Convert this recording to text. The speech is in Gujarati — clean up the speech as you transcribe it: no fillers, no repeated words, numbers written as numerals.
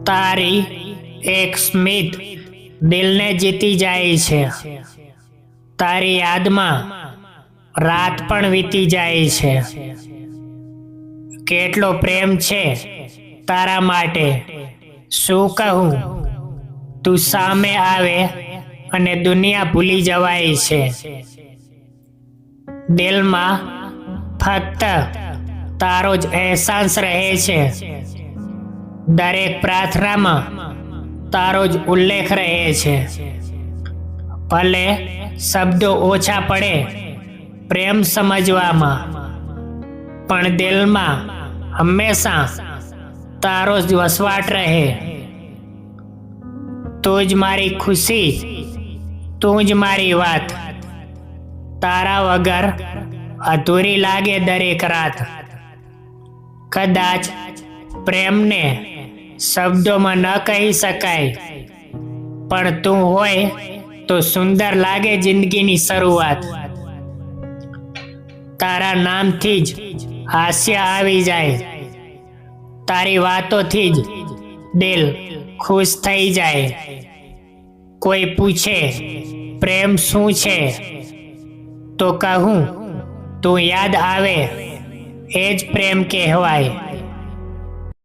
તારી એક સ્મિત દિલને જીતી જાય છે. તારી યાદમાં રાત પણ વીતી જાય છે. કેટલો પ્રેમ છે તારા માટે શું કહું. તું સામે આવે અને દુનિયા ભૂલી જવાય છે. દિલમાં ફક્ત તારો જ અહેસાસ રહે છે. દરેક પ્રાર્થનામાં તારો જ ઉલ્લેખ રહે છે. ભલે શબ્દો ઓછા પડે પ્રેમ સમજવામાં, પણ દિલમાં હંમેશા તારો જ વસવાટ રહે. તું જ મારી ખુશી, તું જ મારી વાત. તારા વગર અધૂરી લાગે દરેક રાત. કદાચ પ્રેમને શબ્દોમાં ન કહી શકાય, પણ તું હોય તો સુંદર લાગે જિંદગીની શરૂઆત. તારા નામથી જ હાસ્ય આવી જાય. તારી વાતોથી જ દિલ ખુશ થઈ જાય. કોઈ પૂછે પ્રેમ શું છે તો કહું તું યાદ આવે એ જ પ્રેમ કહેવાય.